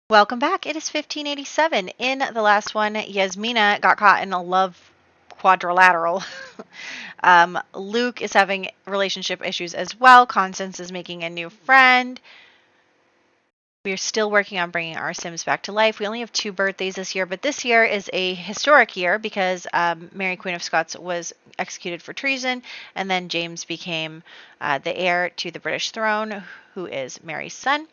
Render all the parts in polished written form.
Welcome back. It is 1587. In the last one, Yasmina got caught in a love quadrilateral. Luke is having relationship issues as well. Constance is making a new friend. We're still working on bringing our Sims back to life. We only have 2 birthdays this year, but this year is a historic year because Mary Queen of Scots was executed for treason, and then James became the heir to the British throne, who is Mary's son.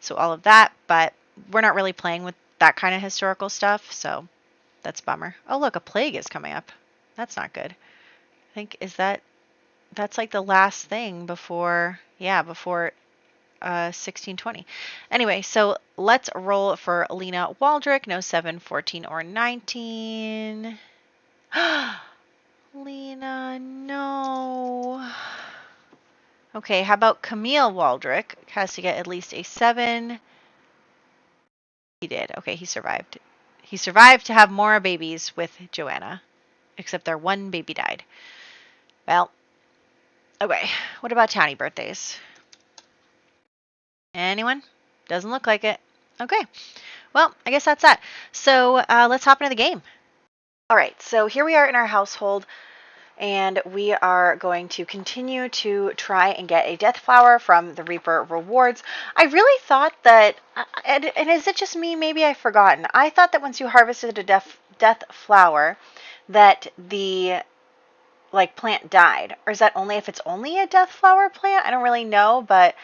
So all of that, but we're not really playing with that kind of historical stuff, so that's a bummer. Oh, look, a plague is coming up. That's not good. I think that's like the last thing before 1620. Anyway, so let's roll for Lena Waldrick. No 7, 14, or 19. Lena, no. Okay, how about Camille Waldrick? Has to get at least a 7. He did. Okay, he survived. He survived to have more babies with Joanna, except their one baby died. Well, okay. What about townie birthdays? Anyone? Doesn't look like it. Okay. Well, I guess that's that. So let's hop into the game. All right. So here we are in our household, and we are going to continue to try and get a death flower from the Reaper rewards. I really thought that, and is it just me? Maybe I've forgotten. I thought that once you harvested a death flower, that the plant died, or is that only if it's only a death flower plant? I don't really know, but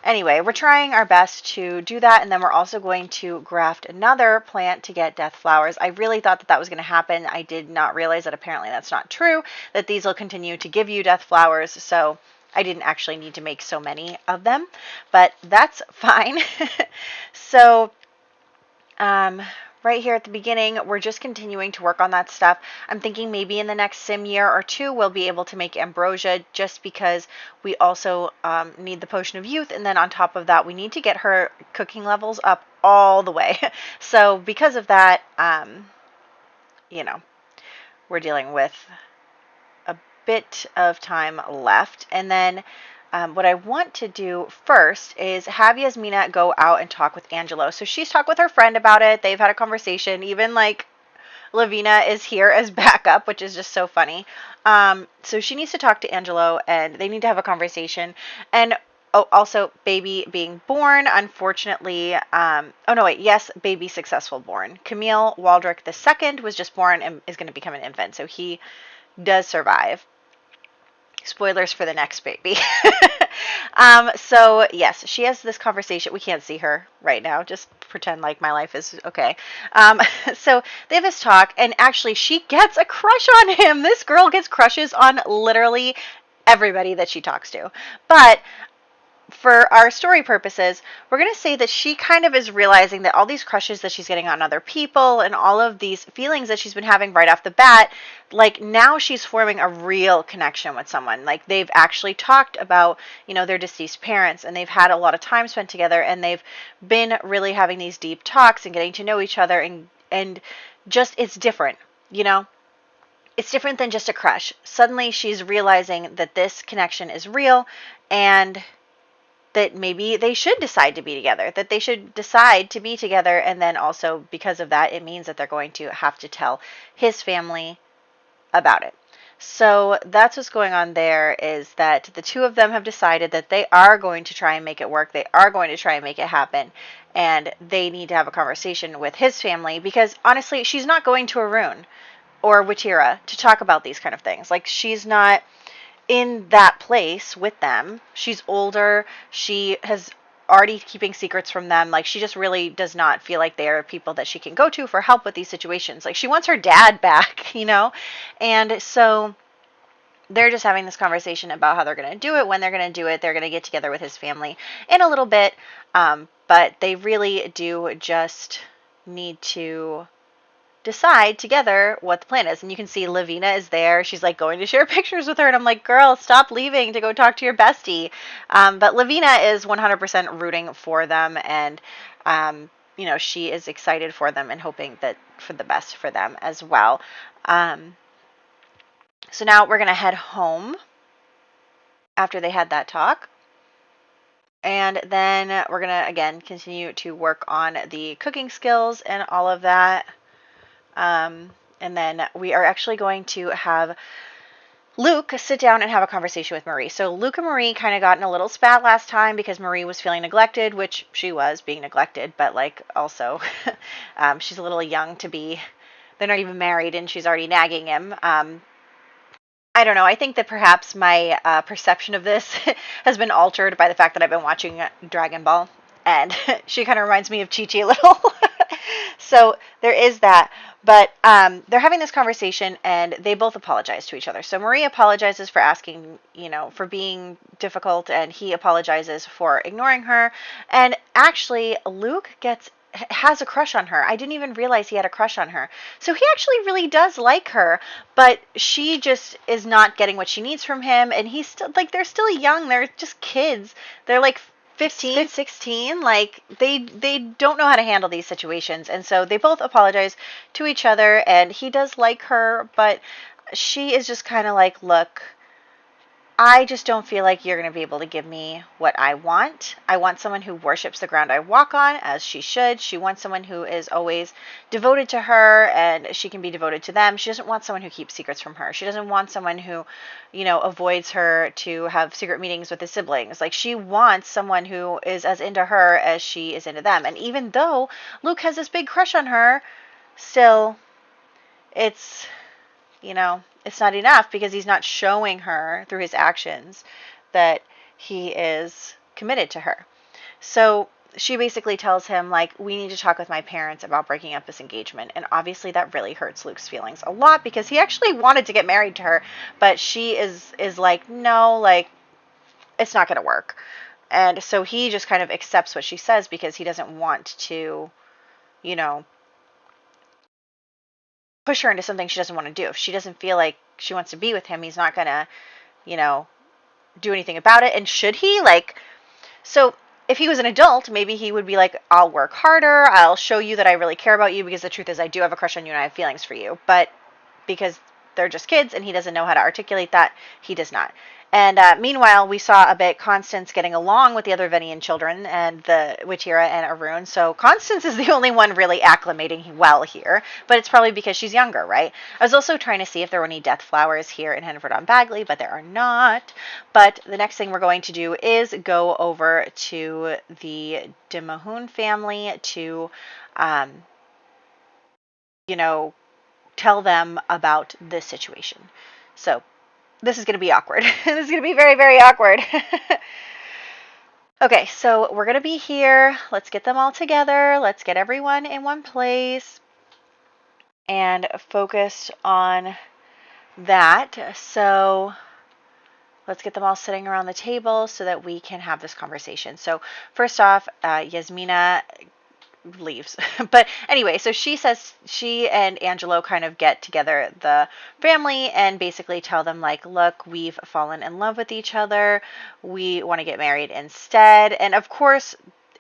anyway, we're trying our best to do that, and then we're also going to graft another plant to get death flowers. I really thought that that was going to happen. I did not realize that apparently that's not true, that these will continue to give you death flowers, so I didn't actually need to make so many of them, but that's fine. So right here at the beginning, we're just continuing to work on that stuff. I'm thinking maybe in the next sim year or 2, we'll be able to make ambrosia, just because we also need the potion of youth. And then on top of that, we need to get her cooking levels up all the way. So because of that, we're dealing with a bit of time left. And then what I want to do first is have Yasmina go out and talk with Angelo. So she's talked with her friend about it. They've had a conversation. Even Lavina is here as backup, which is just so funny. So she needs to talk to Angelo, and they need to have a conversation. And also baby being born, unfortunately. Yes, baby successful born. Camille Waldrick II was just born and is going to become an infant, so he does survive. Spoilers for the next baby. So yes, she has this conversation. We can't see her right now. Just pretend like my life is okay. So they have this talk, and actually she gets a crush on him. This girl gets crushes on literally everybody that she talks to. But for our story purposes, we're going to say that she kind of is realizing that all these crushes that she's getting on other people and all of these feelings that she's been having right off the bat, now she's forming a real connection with someone. They've actually talked about, their deceased parents, and they've had a lot of time spent together, and they've been really having these deep talks and getting to know each other, and just, it's different, It's different than just a crush. Suddenly she's realizing that this connection is real, and that maybe they should decide to be together, and then also because of that, it means that they're going to have to tell his family about it. So that's what's going on there, is that the two of them have decided that they are going to try and make it work. They are going to try and make it happen, and they need to have a conversation with his family, because honestly, she's not going to Arun or Watira to talk about these kind of things. She's not in that place with them. She's older. She has already keeping secrets from them. She just really does not feel like they are people that she can go to for help with these situations. She wants her dad back, And so they're just having this conversation about how they're going to do it, when they're going to do it. They're going to get together with his family in a little bit. But they really do just need to decide together what the plan is. And you can see Lavina is there. She's going to share pictures with her, and I'm like, girl, stop leaving to go talk to your bestie. But Lavina is 100% rooting for them, and she is excited for them and hoping that for the best for them as well. So now we're going to head home after they had that talk. And then we're going to, again, continue to work on the cooking skills and all of that. And then we are actually going to have Luke sit down and have a conversation with Marie. So Luke and Marie kind of got in a little spat last time because Marie was feeling neglected, which she was being neglected, but like also she's a little young to be, they're not even married and she's already nagging him. I don't know. I think that perhaps my perception of this has been altered by the fact that I've been watching Dragon Ball, and she kind of reminds me of Chi Chi a little. So there is that. But they're having this conversation, and they both apologize to each other. So Marie apologizes for asking, for being difficult, and he apologizes for ignoring her. And actually, Luke has a crush on her. I didn't even realize he had a crush on her. So he actually really does like her, but she just is not getting what she needs from him, and he's still like, they're still young. They're just kids. They're like 15, 16. Like they don't know how to handle these situations. And so they both apologize to each other, and he does like her, but she is just kind of like, look, I just don't feel like you're going to be able to give me what I want. I want someone who worships the ground I walk on, as she should. She wants someone who is always devoted to her, and she can be devoted to them. She doesn't want someone who keeps secrets from her. She doesn't want someone who, avoids her to have secret meetings with his siblings. Like, she wants someone who is as into her as she is into them. And even though Luke has this big crush on her, still, it's it's not enough because he's not showing her through his actions that he is committed to her. So she basically tells him, like, we need to talk with my parents about breaking up this engagement. And obviously that really hurts Luke's feelings a lot because he actually wanted to get married to her, but she is like, no, like, it's not going to work. And so he just kind of accepts what she says because he doesn't want to, you know, push her into something she doesn't want to do. If she doesn't feel like she wants to be with him, he's not going to, do anything about it. And should he? Like, so if he was an adult, maybe he would be like, I'll work harder. I'll show you that I really care about you because the truth is I do have a crush on you and I have feelings for you. But because they're just kids and he doesn't know how to articulate that, he does not. And meanwhile, we saw a bit Constance getting along with the other Venian children and the Watira and Arun. So Constance is the only one really acclimating well here, but it's probably because she's younger, right? I was also trying to see if there were any death flowers here in Henford on Bagley, but there are not. But the next thing we're going to do is go over to the de Mohun family to, tell them about this situation. So this is going to be awkward. This is going to be very, very awkward. Okay, so we're going to be here. Let's get them all together. Let's get everyone in one place and focus on that. So let's get them all sitting around the table so that we can have this conversation. So first off, Yasmina leaves. But anyway, so she says she and Angelo kind of get together the family and basically tell them, like, look, we've fallen in love with each other. We want to get married instead. And of course,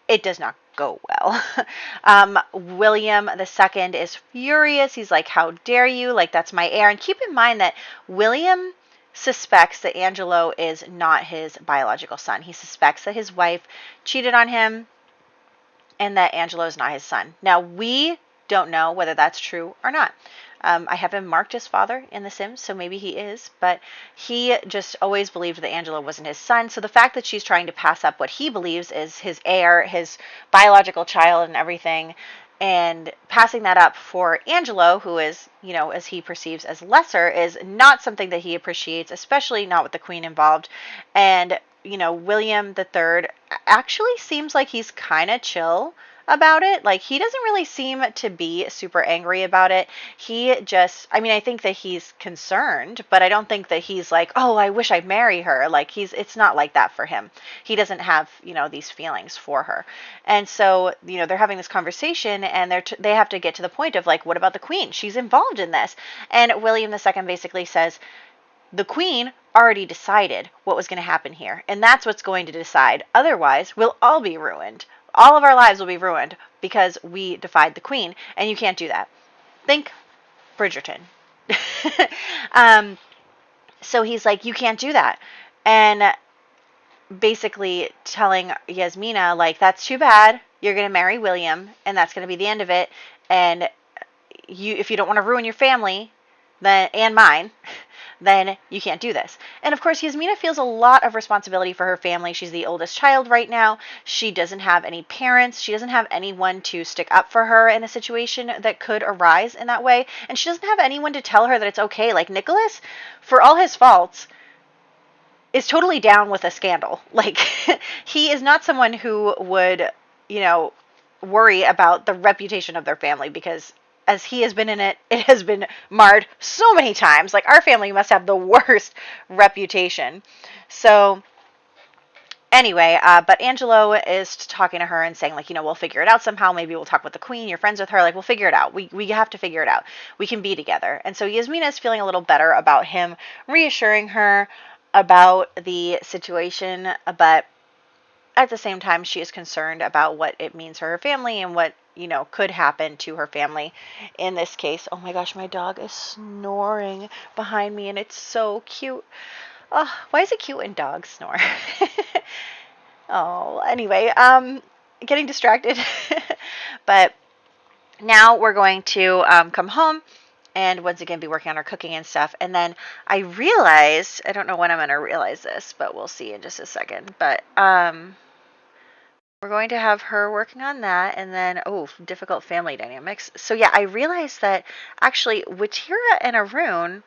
it does not go well. William II is furious. He's like, how dare you? Like, that's my heir. And keep in mind that William suspects that Angelo is not his biological son. He suspects that his wife cheated on him and that Angelo is not his son. Now, we don't know whether that's true or not. I have him marked as father in The Sims, so maybe he is, but he just always believed that Angelo wasn't his son. So the fact that she's trying to pass up what he believes is his heir, his biological child and everything, and passing that up for Angelo, who is, as he perceives as lesser, is not something that he appreciates, especially not with the queen involved. And William III actually seems like he's kind of chill about it. Like, he doesn't really seem to be super angry about it. He just, I think that he's concerned, but I don't think that he's like, oh, I wish I'd marry her. Like, it's not like that for him. He doesn't have, these feelings for her. And so, they're having this conversation and they have to get to the point of, like, what about the queen? She's involved in this. And William II basically says, the queen already decided what was going to happen here, and that's what's going to decide. Otherwise, we'll all be ruined. All of our lives will be ruined because we defied the queen, and you can't do that. Think Bridgerton. So he's like, you can't do that. And basically telling Yasmina, like, that's too bad. You're going to marry William, and that's going to be the end of it. And if you don't want to ruin your family, then and mine, then you can't do this. And of course, Yasmina feels a lot of responsibility for her family. She's the oldest child right now. She doesn't have any parents. She doesn't have anyone to stick up for her in a situation that could arise in that way. And she doesn't have anyone to tell her that it's okay. Like, Nicholas, for all his faults, is totally down with a scandal. Like, he is not someone who would, worry about the reputation of their family, because as he has been in it, it has been marred so many times. Like, our family must have the worst reputation. So anyway, but Angelo is talking to her and saying, like, we'll figure it out somehow. Maybe we'll talk with the queen. You're friends with her. Like, we'll figure it out. We have to figure it out. We can be together. And so Yasmina is feeling a little better about him reassuring her about the situation, but at the same time, she is concerned about what it means for her family and what, could happen to her family in this case. Oh my gosh, my dog is snoring behind me, and it's so cute. Oh, why is it cute when dogs snore? Oh, anyway, getting distracted. But now we're going to come home and once again be working on our cooking and stuff. And then I realized, I don't know when I'm going to realize this, but we'll see in just a second. But we're going to have her working on that, and then, difficult family dynamics. So yeah, I realized that actually Watira and Arun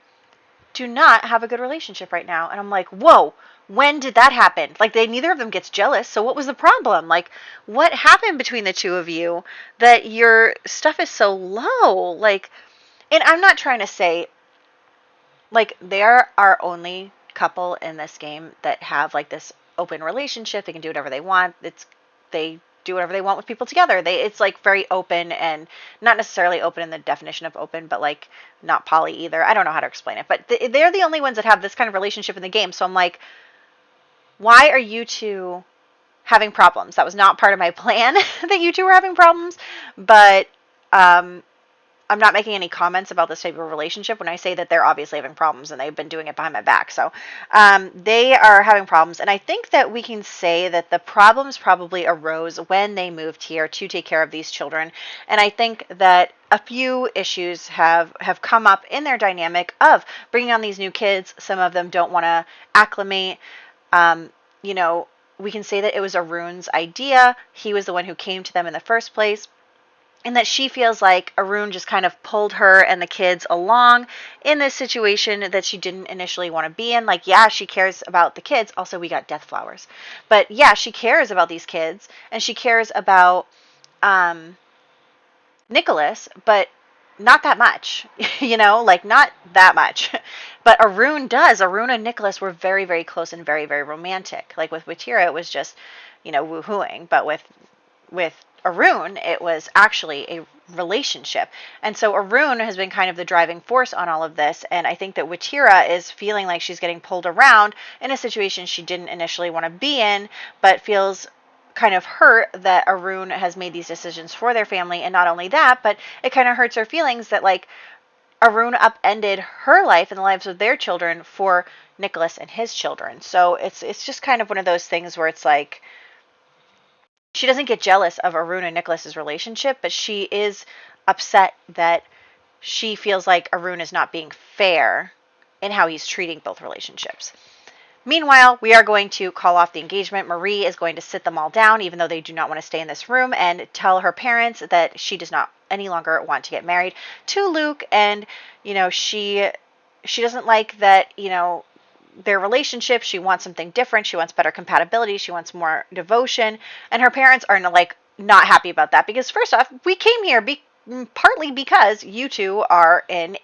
do not have a good relationship right now. And I'm like, whoa, when did that happen? Like, neither of them gets jealous. So what was the problem? Like, what happened between the two of you that your stuff is so low? Like, and I'm not trying to say, like, they're our only couple in this game that have, like, this open relationship. They can do whatever they want. They do whatever they want with people together. It's like very open, and not necessarily open in the definition of open, but like not poly either. I don't know how to explain it, but they're the only ones that have this kind of relationship in the game. So I'm like, why are you two having problems? That was not part of my plan that you two were having problems, but I'm not making any comments about this type of relationship when I say that they're obviously having problems and they've been doing it behind my back. So they are having problems. And I think that we can say that the problems probably arose when they moved here to take care of these children. And I think that a few issues have come up in their dynamic of bringing on these new kids. Some of them don't want to acclimate. We can say that it was Arun's idea. He was the one who came to them in the first place. And that she feels like Arun just kind of pulled her and the kids along in this situation that she didn't initially want to be in. Like, yeah, she cares about the kids. Also, we got death flowers. But yeah, she cares about these kids. And she cares about Nicholas, but not that much. Like, not that much. But Arun does. Arun and Nicholas were very, very close and very, very romantic. Like, with Watira, it was just, woohooing. But with Arun, it was actually a relationship. And so Arun has been kind of the driving force on all of this. And I think that Watira is feeling like she's getting pulled around in a situation she didn't initially want to be in, but feels kind of hurt that Arun has made these decisions for their family. And not only that, but it kind of hurts her feelings that, like, Arun upended her life and the lives of their children for Nicholas and his children. So it's just kind of one of those things where it's like, she doesn't get jealous of Arun and Nicholas's relationship, but she is upset that she feels like Arun is not being fair in how he's treating both relationships. Meanwhile, we are going to call off the engagement. Marie is going to sit them all down, even though they do not want to stay in this room, and tell her parents that she does not any longer want to get married to Luke. And, she doesn't like that, their relationship. She wants something different. She wants better compatibility. She wants more devotion. And her parents are not happy about that, because first off, we came here partly because you two are in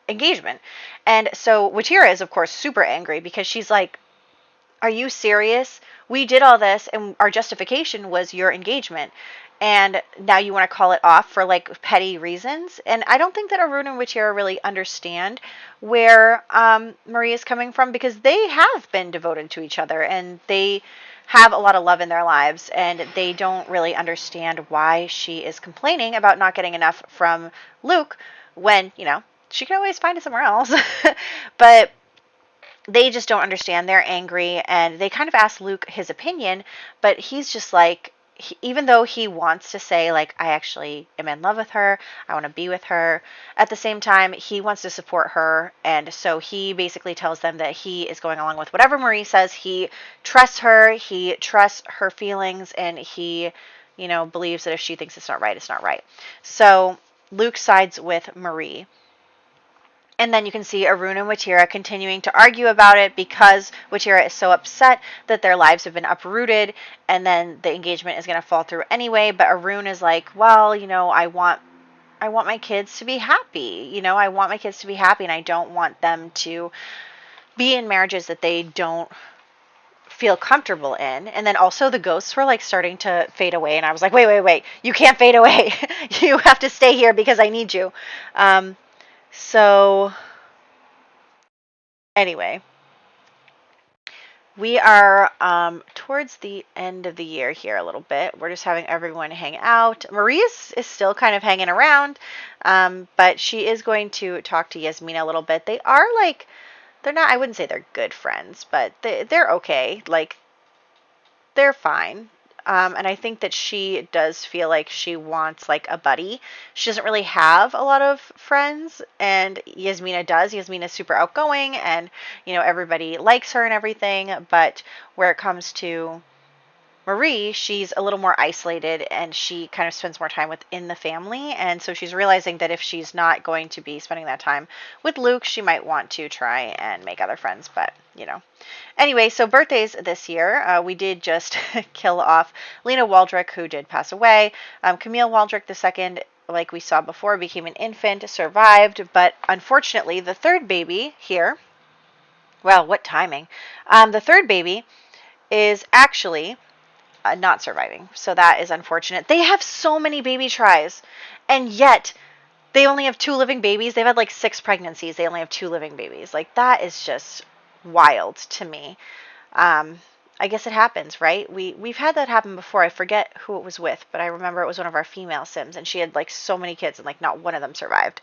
engagement. And so Watira is, of course, super angry, because she's like, are you serious? We did all this and our justification was your engagement. And now you want to call it off for, like, petty reasons? And I don't think that Arun and Watira really understand where Marie is coming from, because they have been devoted to each other and they have a lot of love in their lives, and they don't really understand why she is complaining about not getting enough from Luke when, she can always find it somewhere else. But they just don't understand. They're angry, and they kind of ask Luke his opinion, but he's just like, even though he wants to say, like, I actually am in love with her, I want to be with her, at the same time, he wants to support her. And so he basically tells them that he is going along with whatever Marie says. He trusts her, he trusts her feelings, and he, believes that if she thinks it's not right, it's not right. So Luke sides with Marie. And then you can see Arun and Watira continuing to argue about it because Watira is so upset that their lives have been uprooted, and then the engagement is going to fall through anyway. But Arun is like, well, I want my kids to be happy. I want my kids to be happy, and I don't want them to be in marriages that they don't feel comfortable in. And then also the ghosts were like starting to fade away, and I was like, wait, you can't fade away. You have to stay here because I need you. So anyway, we are towards the end of the year here a little bit. We're just having everyone hang out. Marie is still kind of hanging around, but she is going to talk to Yasmina a little bit. They are like, they're not, I wouldn't say they're good friends, but they're okay. Like, they're fine. And I think that she does feel like she wants like a buddy. She doesn't really have a lot of friends, and Yasmina does. Yasmina's super outgoing, and everybody likes her and everything. But where it comes to Marie, she's a little more isolated, and she kind of spends more time within the family. And so she's realizing that if she's not going to be spending that time with Luke, she might want to try and make other friends. But anyway, so birthdays this year, we did just kill off Lena Waldrick, who did pass away. Camille Waldrick II, like we saw before, became an infant, survived, but unfortunately the third baby here, well, what timing, the third baby is actually not surviving. So that is unfortunate. They have so many baby tries, and yet they only have 2 living babies. They've had like 6 pregnancies. They only have 2 living babies. Like, that is just wild to me. I guess it happens, right? We've had that happen before. I forget who it was with, but I remember it was one of our female Sims, and she had like so many kids, and like not one of them survived.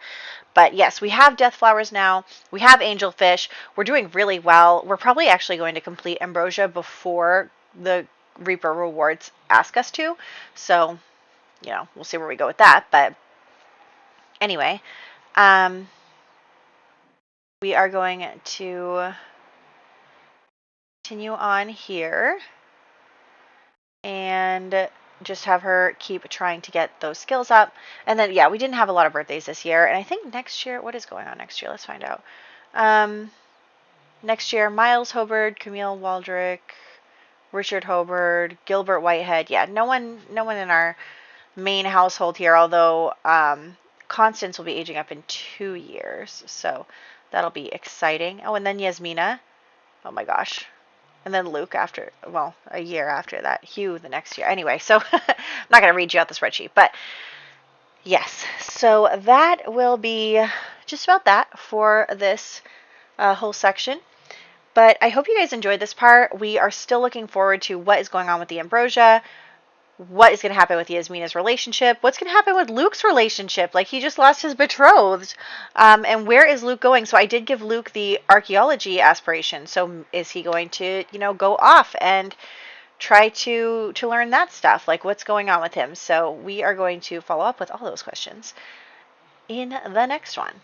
But yes, we have death flowers now. We have angelfish. We're doing really well. We're probably actually going to complete ambrosia before the Reaper rewards ask us to. So, we'll see where we go with that. But anyway, we are going to continue on here and just have her keep trying to get those skills up. And then, yeah, we didn't have a lot of birthdays this year. And I think next year, what is going on next year? Let's find out. Next year, Miles Hobard, Camille Waldrick, Richard Hobard, Gilbert Whitehead. Yeah, no one in our main household here, although Constance will be aging up in 2 years. So that'll be exciting. Oh, and then Yasmina. Oh my gosh. And then Luke after, well, a year after that. Hugh the next year. Anyway, so I'm not going to read you out the spreadsheet. But yes, so that will be just about that for this whole section. But I hope you guys enjoyed this part. We are still looking forward to what is going on with the ambrosia, what is going to happen with Yasmina's relationship, what's going to happen with Luke's relationship. Like, he just lost his betrothed. And where is Luke going? So I did give Luke the archaeology aspiration. So is he going to, go off and try to learn that stuff? Like, what's going on with him? So we are going to follow up with all those questions in the next one.